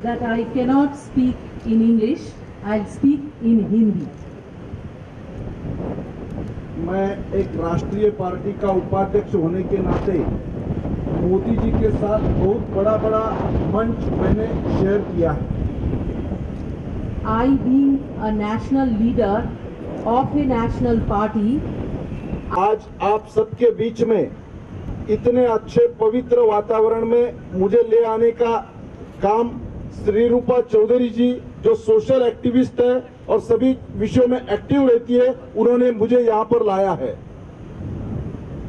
that I cannot speak in English. I'll speak in Hindi. मैं एक राष्ट्रीय party का उपाध्यक्ष होने के नाते मोदी जी के साथ बहुत बड़ा मंच मैंने शेयर किया है। I, being a national leader of a national party, आज आप सबके बीच में इतने अच्छे पवित्र वातावरण में मुझे ले आने का काम श्री रूपा चौधरी जी, जो सोशल एक्टिविस्ट है और सभी विषयों में एक्टिव रहती है, उन्होंने मुझे यहाँ पर लाया है।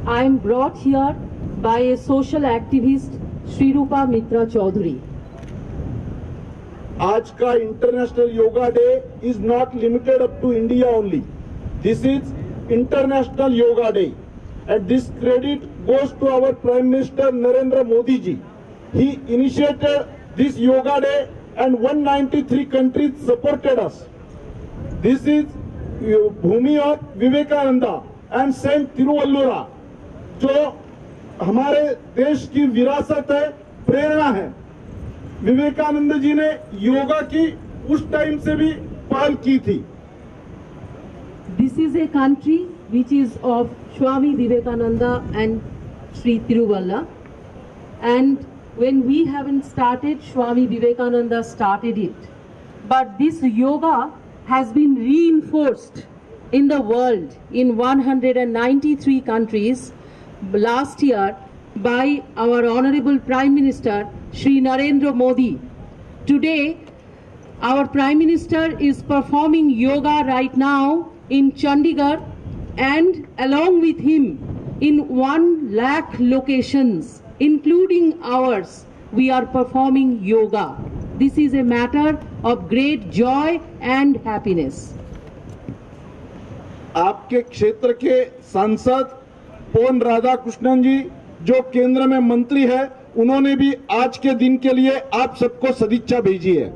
I am brought here by a social activist, Shri Rupa Mitra Chaudhary. आज का international yoga day is not limited up to India only. This is international yoga day and this credit goes to our Prime Minister Narendra Modi ji. He initiated this yoga day and 193 countries supported us. This is Bhumi of Vivekananda and Saint Tiruvallura, जो हमारे देश की विरासत है, प्रेरणा है। विवेकानंद जी ने योगा की उस टाइम से भी पहल की थी। This is a country which is of Swami Vivekananda and Sri Tiruvalla, and when we haven't started, Swami Vivekananda started it. But this yoga has been reinforced in the world in 193 countries last year by our Honorable Prime Minister Shri Narendra Modi. Today, our Prime Minister is performing yoga right now in Chandigarh, and along with him in 1 lakh locations, including ours, we are performing yoga. This is a matter of great joy and happiness. आपके क्षेत्र के सांसद पोन राधाकृष्णन जी, जो केंद्र में मंत्री है, उन्होंने भी आज के दिन के लिए आप सबको सदिच्छा भेजी है।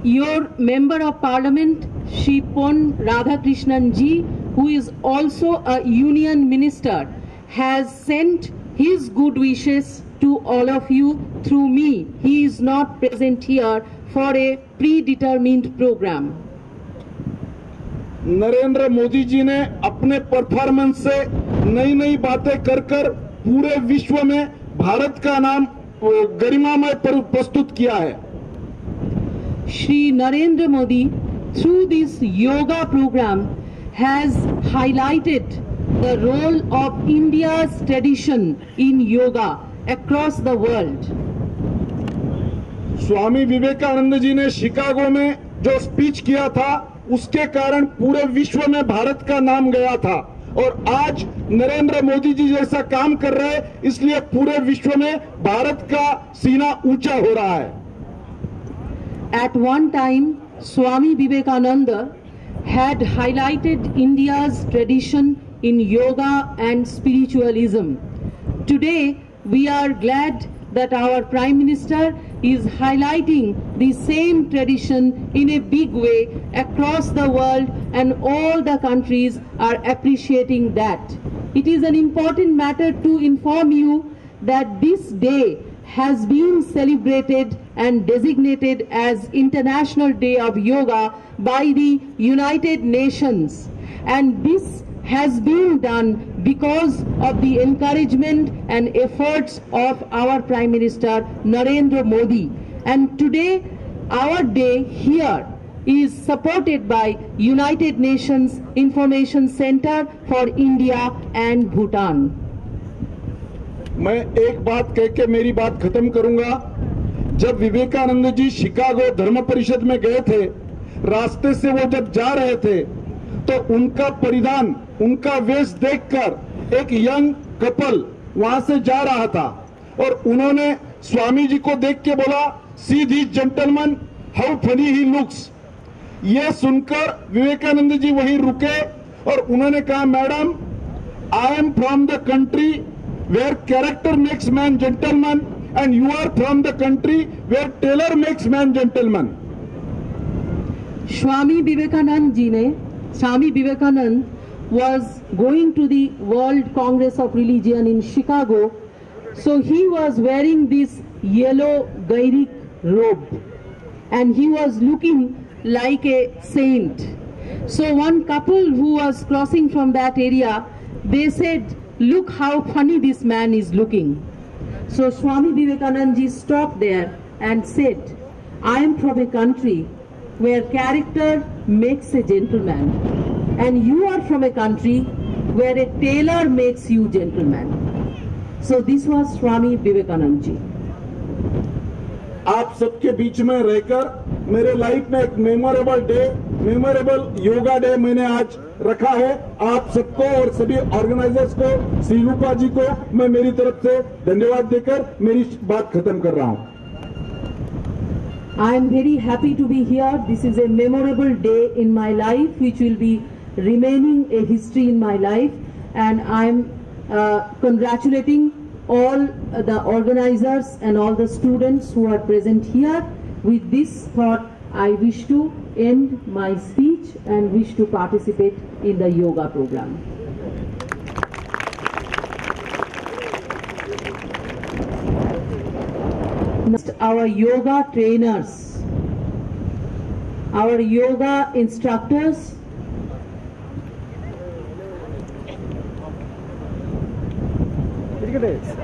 Your Member of Parliament, Shri Pon Radhakrishnan ji, who is also a Union Minister, has sent his good wishes to all of you through me. He is not present here for a predetermined program. Narendra Modi ji ने अपने performance से नई बातें कर पूरे विश्व में भारत का नाम गरिमामय प्रस्तुत किया है। Shri Narendra Modi, through this yoga program, has highlighted the role of India's tradition in yoga across the world. Swami Vivekananda ji ने शिकागो में जो स्पीच किया था, उसके कारण पूरे विश्व में भारत का नाम गया था, और आज नरेंद्र मोदी जी जैसा काम कर रहे हैं, इसलिए पूरे विश्व में भारत का सीना ऊंचा हो रहा है। At one time, Swami Vivekananda had highlighted India's tradition in yoga and spiritualism. Today, we are glad that our Prime Minister is highlighting the same tradition in a big way across the world, and all the countries are appreciating that. It is an important matter to inform you that this day has been celebrated and designated as International Day of Yoga by the United Nations, and this has been done because of the encouragement and efforts of our Prime Minister Narendra Modi. And today, our day here is supported by United Nations Information Center for India and Bhutan. मैं एक बात कह के मेरी बात खत्म करूंगा। जब विवेकानंद जी शिकागो धर्म परिषद में गए थे, रास्ते से वो जब जा रहे थे, तो उनका परिधान, उनका वेश देखकर एक यंग कपल वहां से जा रहा था, और उन्होंने स्वामी जी को देख के बोला, see this gentleman, how funny he looks. ये सुनकर विवेकानंद जी वहीं रुके और उन्होंने कहा, madam, I am from the country where character makes man gentleman, and you are from the country where tailor makes man gentleman. Swami Vivekanand was going to the World Congress of Religion in Chicago, so he was wearing this yellow Gairic robe, and he was looking like a saint. So one couple who was crossing from that area, they said, "Look how funny this man is looking." So Swami Vivekananda ji stopped there and said, "I am from a country where character makes a gentleman, and you are from a country where a tailor makes you gentleman." So this was Swami Vivekananda ji. आप सबके बीच में रहकर मेरे life में एक memorable yoga day मैंने आज रखा है। आप सबको और सभी ऑर्गेनाइजर्स को, श्री रूपा जी को मैं मेरी तरफ से धन्यवाद देकर मेरी बात खत्म कर रहा हूं। I am very happy to be here. This is a memorable day in my life, which will be remaining a history in my life, and I am congratulating all the organizers and all the students who are present here. With this thought, I wish to end my speech and wish to participate in the yoga program. Next, our yoga trainers, our yoga instructors,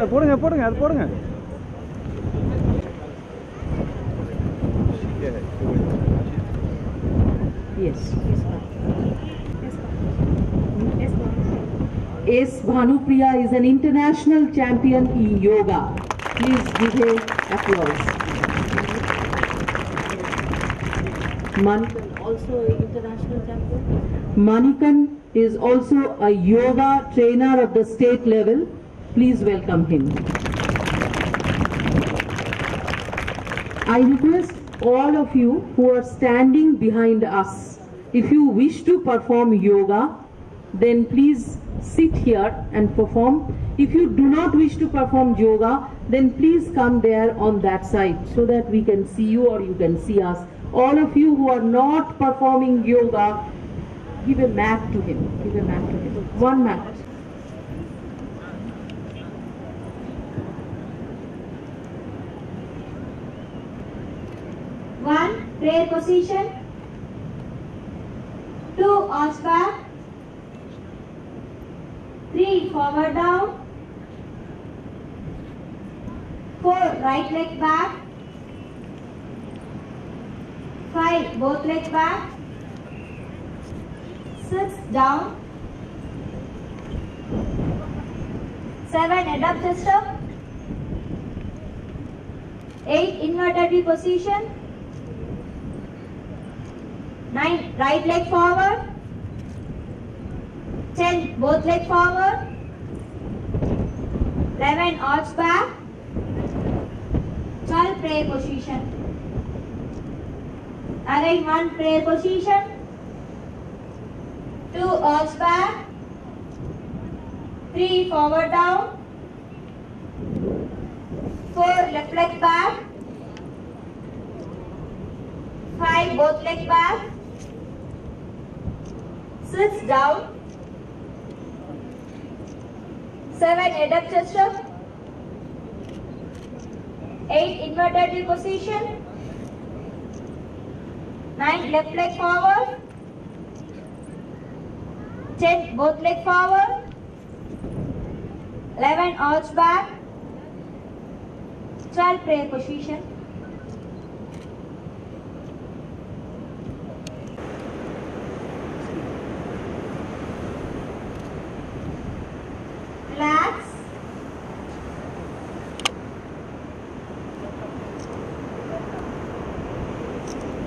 போடுங்க அது போடுங்க. yes. S. Bhanupriya is an international champion in yoga. Please give her applause. Manikan, also an international champion. Manikan is also a yoga trainer of the state level. Please welcome him. I request all of you who are standing behind us, if you wish to perform yoga, then please sit here and perform. If you do not wish to perform yoga, then please come there on that side so that we can see you or you can see us. All of you who are not performing yoga, give a mat to him. Give a mat to him. One mat. One, prayer position. 2, arch back. 3, forward down. 4, right leg back. 5, both legs back. 6, down. 7, head up, chest up. 8, inverted V position. 9, right leg forward. 10, both leg forward. 11, arch back. 12, prayer position. Again, 1, prayer position. 2, arch back. 3, forward down. 4, left leg back. 5, both legs back. 6, down. 7, head up, chest up. 8, inverted V position. 9, left leg forward. 10, both legs forward. 11, arch back. 12, prayer position. Relax.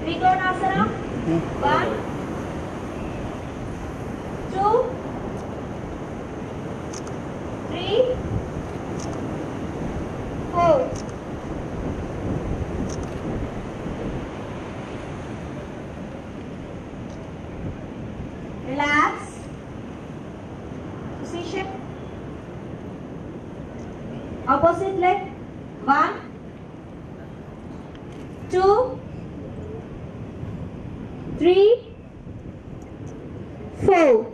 Trikonasana. 1, 2, 3, 4. Relax. Position. Opposite leg. 1, 2, 3, 4.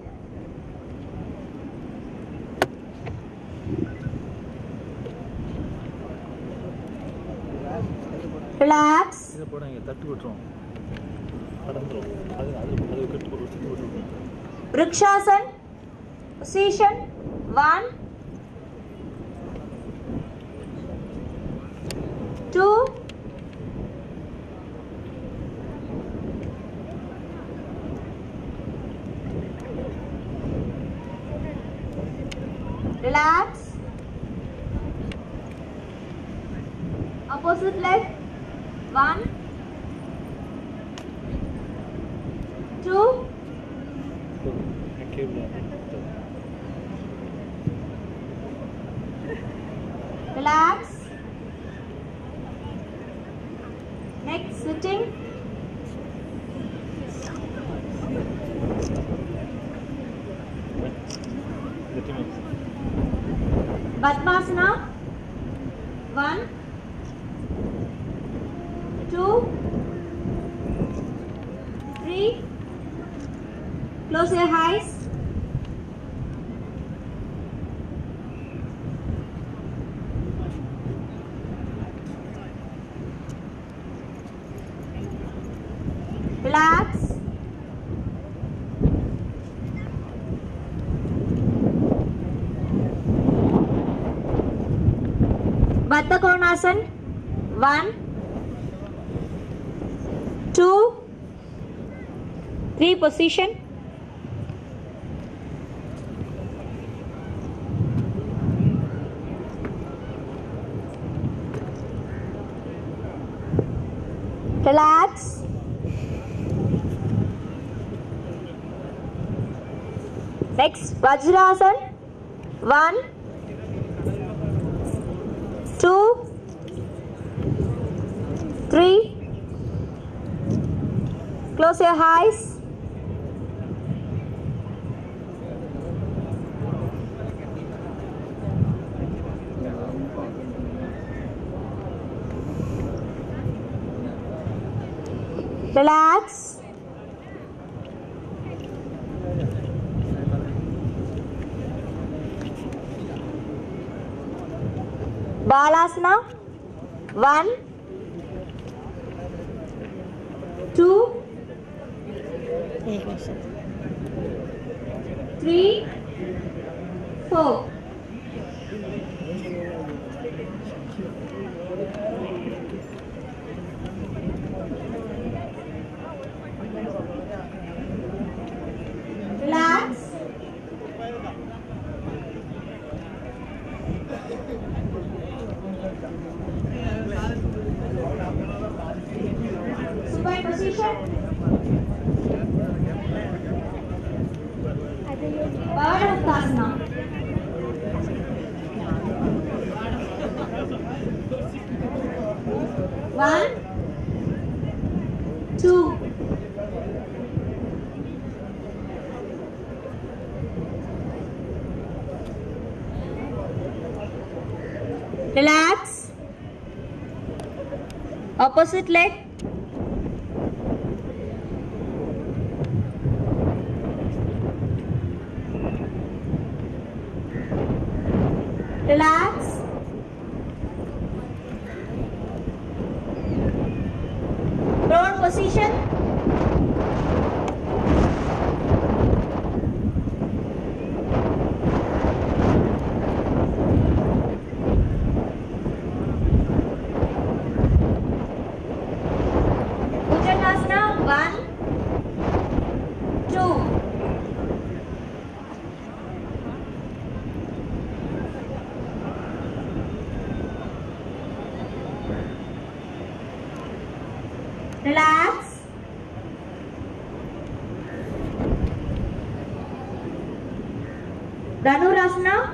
Relax. Relax. இதை போடாங்க, தட்டு விட்டுரும், பறந்துரும். அது கட்டு போட்டு சுற்றி விட்டுரும். Vrikshasan. Position. 1, 2, 3. Relax. Opposite leg. 1, 2. Relax. Next, sitting. Padmasana. 1, 2, 3. Close your eyes. Relax. Baddha Konasana. 1, 2, 3. Position. Relax. Next, Vajrasana. 1, 2, 3. Close your eyes. Relax. Balasana. 1, 2, 3, 4. Relax. Supine position. Padmasana. 1, 2. Relax. Opposite leg. Relax. Prone position. Bhujangasana. 1, 2. Relax. Dhanurasana. 1.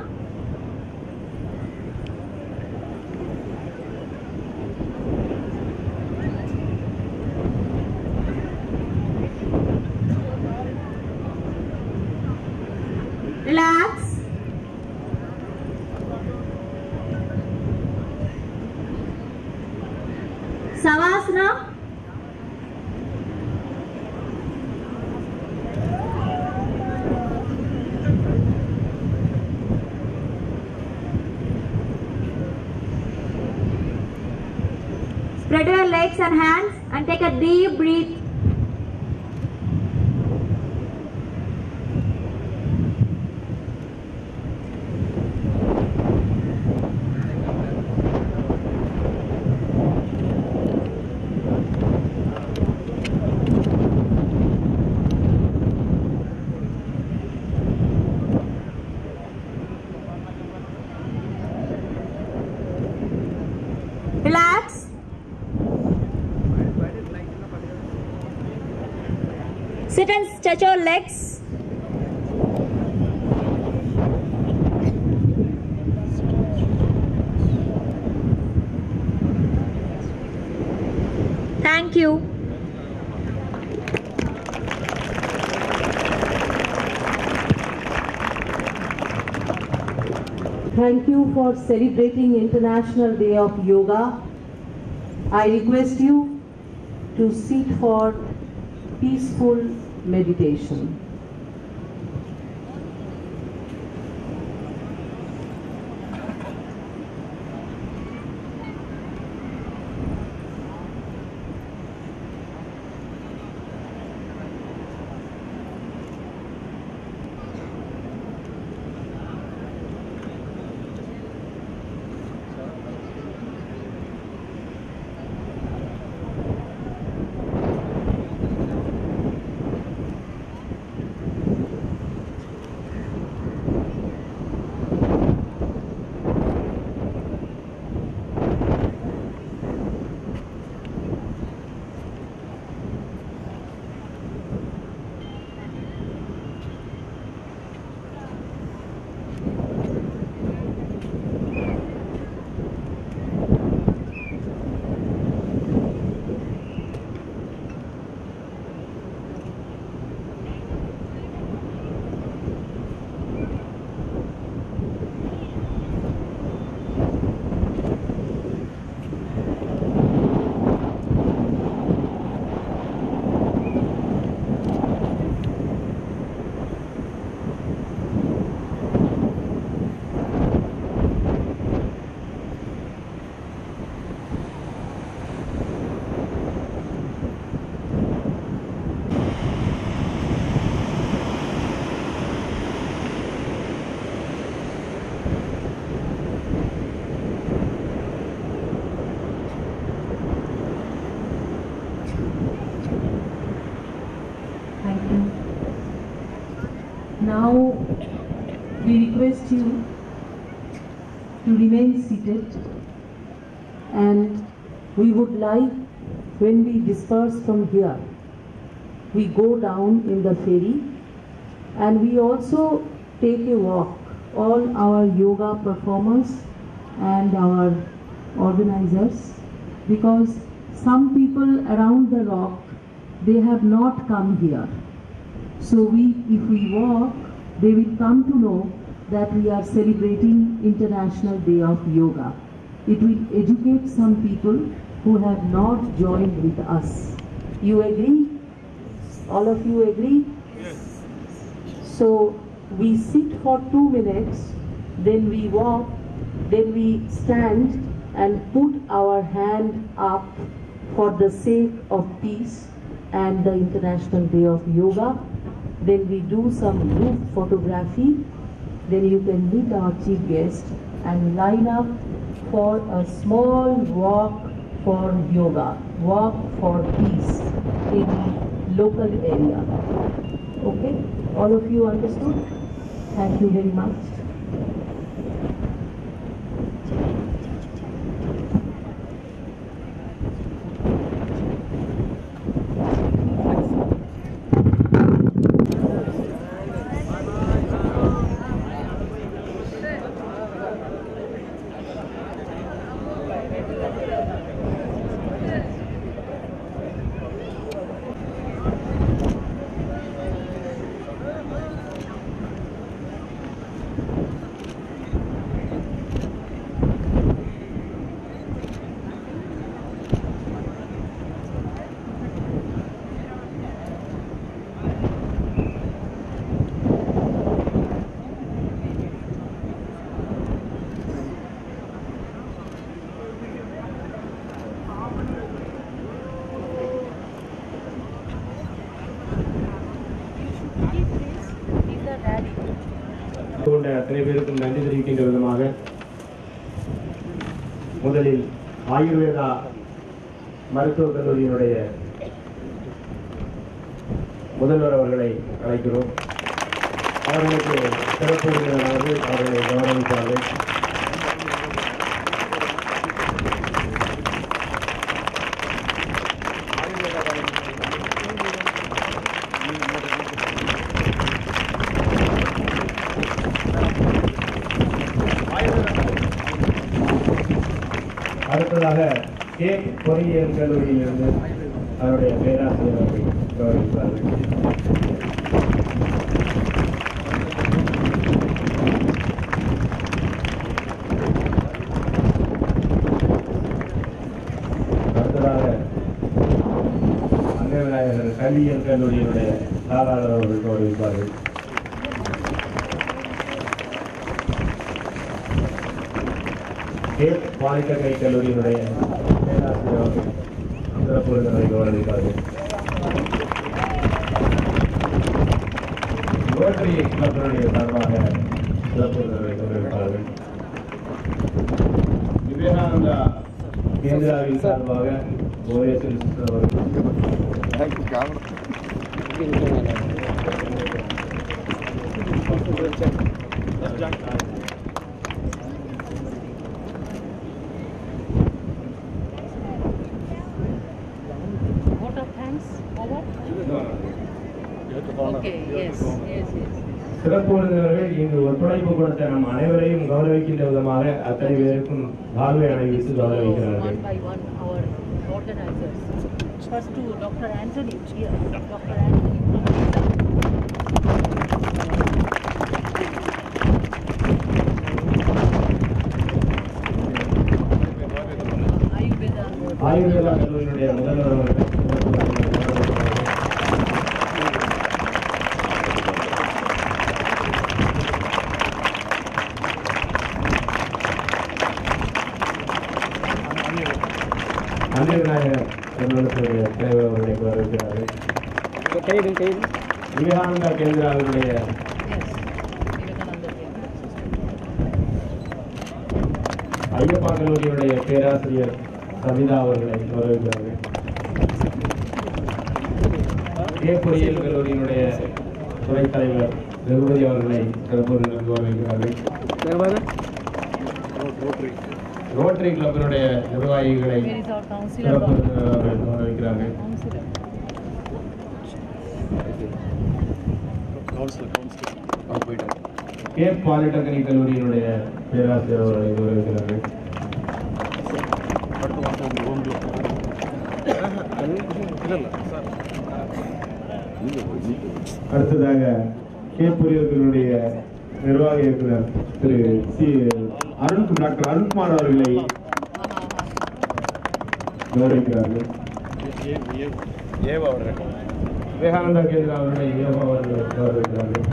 Relax. Savasana. 2. Spread your legs. legs and hands and take a deep breath. Relax. Sit and stretch your legs. Thank you. Thank you for celebrating International Day of Yoga. I request you to sit for peaceful meditation. Now we request you to remain seated, and we would like, when we disperse from here, we go down in the ferry and we also take a walk, all our yoga performers and our organizers, because some people around the rock, they have not come here. So if we walk, they will come to know that we are celebrating International Day of Yoga. It will educate some people who have not joined with us. You agree? All of you agree? Yes. So we sit for 2 minutes, then we walk, then we stand and put our hand up for the sake of peace and the International Day of Yoga. Then we do some group photography. Then you can meet our chief guest and line up for a small walk for yoga, walk for peace in the local area. Okay? All of you understood? Thank you very much. கொண்ட அத்தனை பேருக்கும் நன்றி தெரிவிக்கின்ற விதமாக முதலில் ஆயுர்வேதா மருத்துவக் கல்லூரியினுடைய முதல்வர் அவர்களை அழைக்கிறோம். அவர்களுக்கு சிறப்பு விருந்தினராக அவர்களை கௌரவிப்பார்கள். அடுத்ததாக கேப் பொறியியல் கல்லூரியிலிருந்து அவருடைய பேராசிரியர் அவர்கள் கௌரவிப்பார்கள். அடுத்ததாக அன்னை விநாயகர் கல்வியியல் கல்லூரியினுடைய தாளாளர் அவர்கள் கௌரவிப்பார்கள். கேப் பாலிடெக்னிக் கல்லூரியினுடைய பேராசிரியர் அவர்கள் சிறப்பு விருந்தினரை கௌரவிப்பார்கள். ரோட்டரி கிளப்பினுடைய சார்பாக சிறப்பு விருந்தினரை கௌரவிப்பார்கள். விவேகானந்தா கேந்திராவின் சார்பாக ஓஎஸ்எல் சிஸ்டர் அவர்கள். சிறப்பு விருந்தினர்கள் இங்கு ஒத்துழைப்பு கொடுத்த நம் அனைவரையும் கௌரவிக்கின்ற விதமாக அத்தனை பேருக்கும் வாழ்வை அணைவித்து கௌரவிக்கிறார்கள். First to Dr. Anthony. Here, Dr. Anthony. Ayurveda கல்லூரியினுடைய முதல்வர் அவர்கள் அன்னை விநாயகர் நிறுவனத்துடைய தலைவர் அவர்களை கௌரவிக்கிறார்கள். விவேகானந்தா கேந்திராவினுடைய ஐயப்பா கல்லூரியினுடைய பேராசிரியர் சவிதா அவர்களை கௌரவிக்கிறார்கள். கே பொறியியல் கல்லூரியினுடைய துணைத் தலைவர் ரகுபதி அவர்களை சிறப்பு கௌரவிக்கிறார்கள். ரோட்டரி கிளப்பினுடைய நிர்வாகிகளை சிறப்பு அவர்கள் கௌரவிக்கிறார்கள். கேப் பாலிடெக்னிக் கல்லூரியினுடைய பேராசிரியர் அவர்களை கௌரவிக்கிறார்கள். அடுத்ததாக கேப் பொறியியல் கல்லூரியுடைய நிர்வாக இயக்குனர் திரு டாக்டர் அருண்குமார் அவர்களை கௌரவிக்கிறார்கள். விவேகானந்தா கேந்திரா அவருடைய ஏவா அவர்கள் கௌரவிக்கிறார்கள்.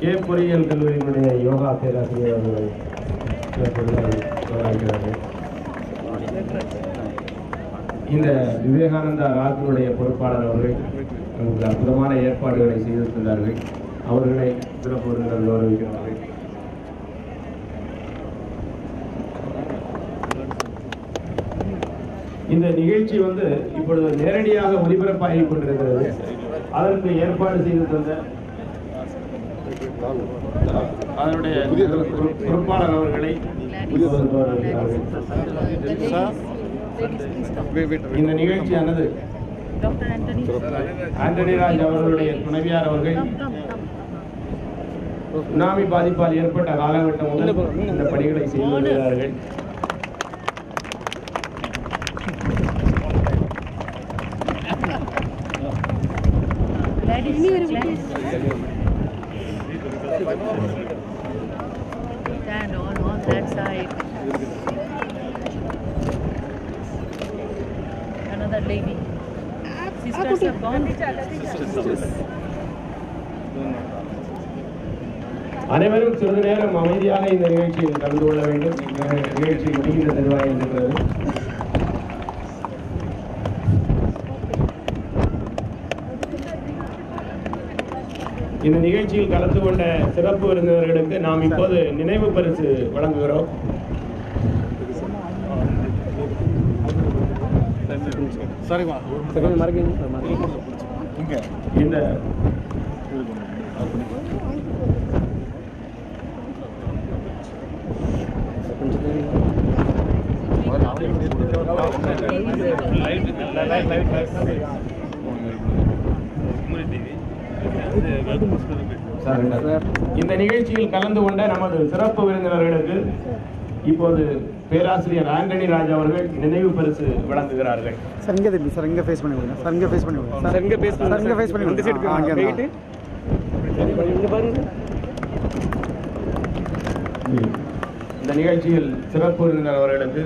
கே பொறியியல் கல்லூரியினுடைய யோகா பேராசிரியர் அவர்களை கௌரவிக்கிறார்கள். இந்த விவேகானந்தா ராஜனுடைய பொறுப்பாளர் அவர்கள் நமக்கு அற்புதமான ஏற்பாடுகளை செய்திருக்கிறார்கள். அவர்களை சிறப்பு விருந்தினர் கௌரவிக்கிறார்கள். இந்த நிகழ்ச்சி இப்பொழுது நேரடியாக ஒலிபரப்பாகிக் கொண்டிருக்கிறது. அதற்கு ஏற்பாடு செய்து தந்த அதனுடைய பொறுப்பாளர் அவர்களை இந்த நிகழ்ச்சியானது ஆண்டனி ராஜ் அவர்களுடைய துணைவியார் அவர்கள் சுனாமி பாதிப்பால் ஏற்பட்ட காலகட்டம் முதல் இந்த பணிகளை செய்து வருகிறார்கள். Stand on that side. Another lady. Sisters have gone. அனைவரும் சிறிது நேரம் அமைதியாக இந்த நிகழ்ச்சியில் கலந்து கொள்ள வேண்டும். நிகழ்ச்சி முடிகின்ற தருவாய் இருக்கிறது. இந்த நிகழ்ச்சியில் கலந்து கொண்ட சிறப்பு விருந்தினர்களுக்கு நாம் இப்போது நினைவு பரிசு வழங்குகிறோம். இந்த இந்த நிகழ்ச்சியில் கலந்து கொண்ட நமது சிறப்பு விருந்தினர்களுக்கு இப்போது பேராசிரியர் ஆண்டனி ராஜ் அவர்கள் நினைவு பரிசு வழங்குகிறார்கள். இந்த நிகழ்ச்சியில் சிறப்பு விருந்தினர் அவர்களுக்கு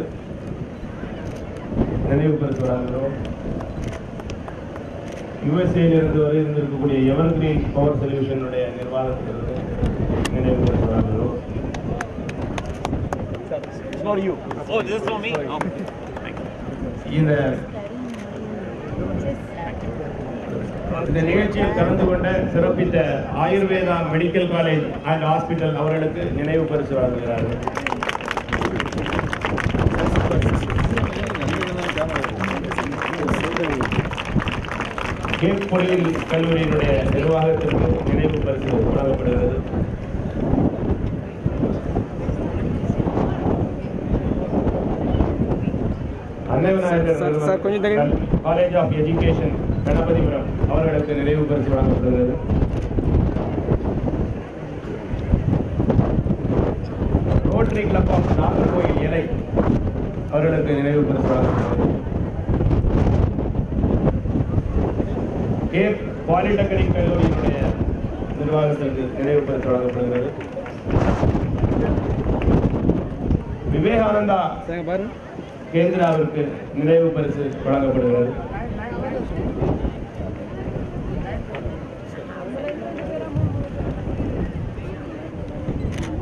நினைவு பரிசு வழங்குகிறோம். யுஎஸ்ஏலிருந்து வரை இருந்திருக்கக்கூடிய எவர்கிரீன் பவர் சொல்யூஷனுடைய நிர்வாகத்திலிருந்து நினைவு பரிசு வழங்குகிறோம். இந்த நிகழ்ச்சியில் கலந்து கொண்ட சிறப்பித்த Ayurveda medical college and hospital அவர்களுக்கு நினைவு பரிசு வழங்குகிறார்கள். கேப் பொறியியல் கல்லூரியினுடைய நிர்வாகத்திற்கு நினைவு பரிசு வழங்கப்படுகிறது. காலேஜ் ஆஃப் எஜுகேஷன் கணபதிபுரம் அவர்களுக்கு நினைவு பரிசு வழங்கப்படுகிறது. ரோட்டரி கிளப் ஆஃப் நாகர்கோயில் இலை அவர்களுக்கு நினைவு பரிசு வழங்கப்படுகிறது. கேப் பாலிடெக்னிக் கல்லூரியினுடைய நிர்வாகத்திற்கு நினைவு பரிசு வழங்கப்படுகிறது. விவேகானந்தா கேந்திராவிற்கு நினைவு பரிசு வழங்கப்படுகிறது.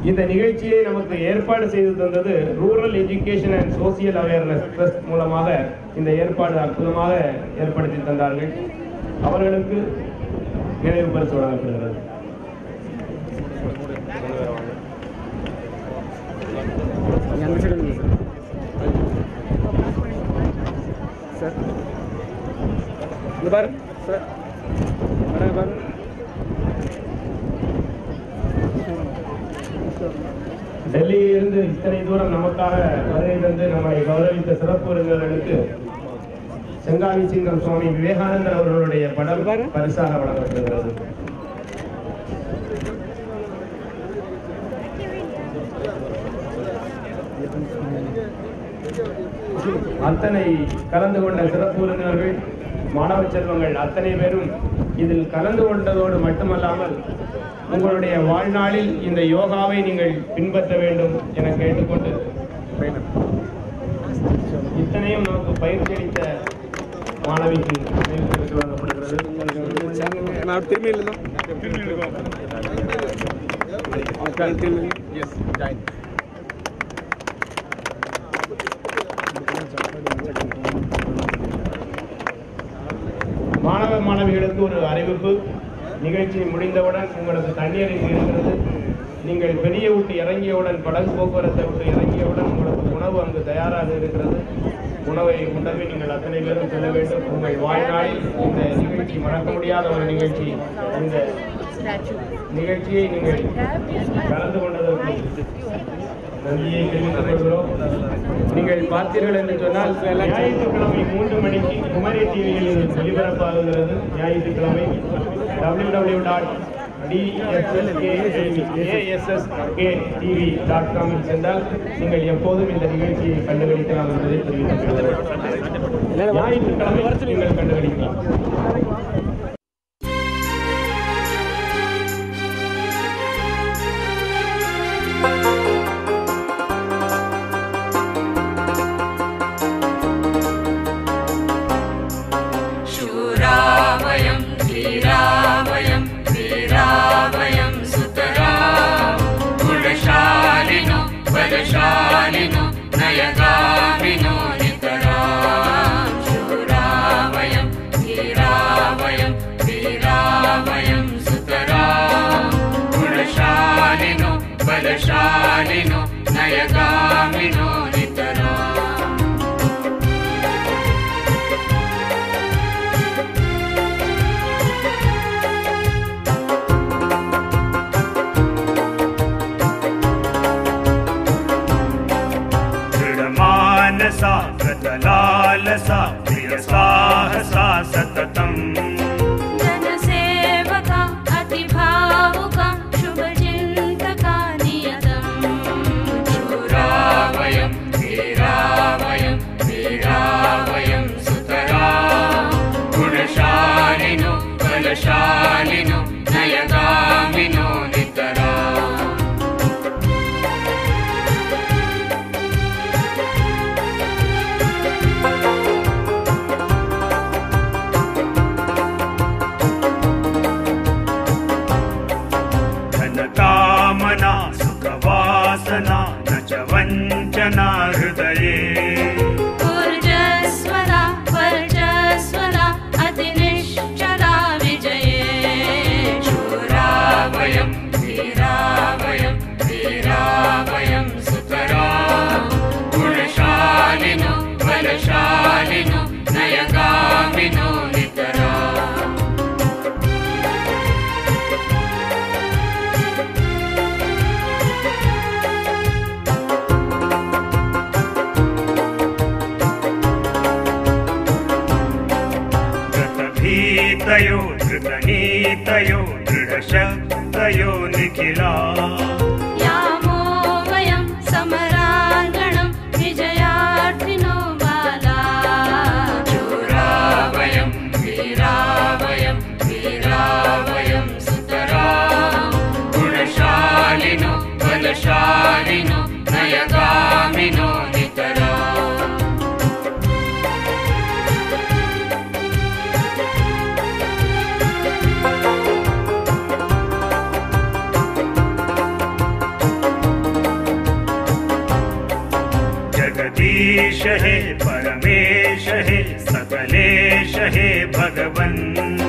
இந்த நிகழ்ச்சியை நமக்கு ஏற்பாடு செய்து தந்தது rural education and social awareness trust மூலமாக இந்த ஏற்பாடு அற்புதமாக ஏற்படுத்தி தந்தார்கள். அவர்களுக்கு நினைவு பரிசு வழங்கப்படுகிறது. டெல்லியிலிருந்து இத்தனை தூரம் நமக்காக வருகை தந்து நம்மை கௌரவித்த சிறப்பு விருந்தினர்களுக்கு செங்காவி சிங்கம் சுவாமி விவேகானந்தர் அவர்களுடைய படம் பரிசாக வழங்கப்படுகிறது. அத்தனை கலந்து கொண்ட சிறப்பு விருந்தினர்கள் மாணவ செல்வங்கள் அத்தனை பேரும் இதில் கலந்து கொண்டதோடு மட்டுமல்லாமல் உங்களுடைய வாழ்நாளில் இந்த யோகாவை நீங்கள் பின்பற்ற வேண்டும் என கேட்டுக்கொண்டு இத்தனையும் நமக்கு பயிற்சி அளித்த மாணவிக்கு வழங்கப்படுகிறது. மாணவ மாணவிகளுக்கு ஒரு அறிவிப்பு. நிகழ்ச்சி முடிந்தவுடன் உங்களுக்கு தண்ணீர் இருக்கிறது. நீங்கள் பெரிய விட்டு இறங்கியவுடன் படகு போக்குவரத்தை விட்டு இறங்கியவுடன் உங்களுக்கு உணவு அங்கு தயாராக இருக்கிறது. உணவை உண்டவே நீங்கள் அத்தனை பேரும் செல்ல வேண்டும். உங்கள் வாழ்நாளில் இந்த நிகழ்ச்சி மறக்க முடியாத ஒரு நிகழ்ச்சி. இந்த நிகழ்ச்சியை நீங்கள் கலந்து கொண்டதற்கு நன்றியை தெரிவித்துக் கொள்கிறோம். நீங்கள் பார்த்தீர்கள் என்று சொன்னால் ஞாயிற்றுக்கிழமை 3 மணிக்கு குமரி டிவியில் ஒளிபரப்பாகிறது. ஞாயிற்றுக்கிழமை www.ASSKTV.com சென்றால் நீங்கள் எப்போதும் இந்த நிகழ்ச்சியை கண்டுகளிக்கலாம் என்பதை தெரிவித்துக் கொள்கிறோம். ஞாயிற்றுக்கிழமை நீங்கள் கண்டுகளிக்கலாம். नयगामिनो नितरां शूरावयं धीरावयं सुखलालसा प्रियसाहसा सततम् जनसेवका अतिभावुका शुभचिन्तका नियतम् शूरावयं वीरावयं वीरावयं सुतरा गुणशालिनो बलशालिनो नयगामिनो नितरा धनकामना सुखवासना न च वञ्चना हृदये ऊर्जस्वला वर्चस्वला अतिनिश्चला विजये शूरावयं वीरावयं वीरावयं सुतरा गुणशालिनो बलशालिनो नयगामिनो नितरा भीतयो धृतनीतयो दृढशक्तयो निखिला यामो वयं समराङ्गणं विजयार्थिनो बाला शूरावयं वीरावयं वीरावयं सुतरा गुणशालिनो बलशालिनो नयगामिनो नितरा जगदीश हे परमेश हे सकलेश हे भगवन्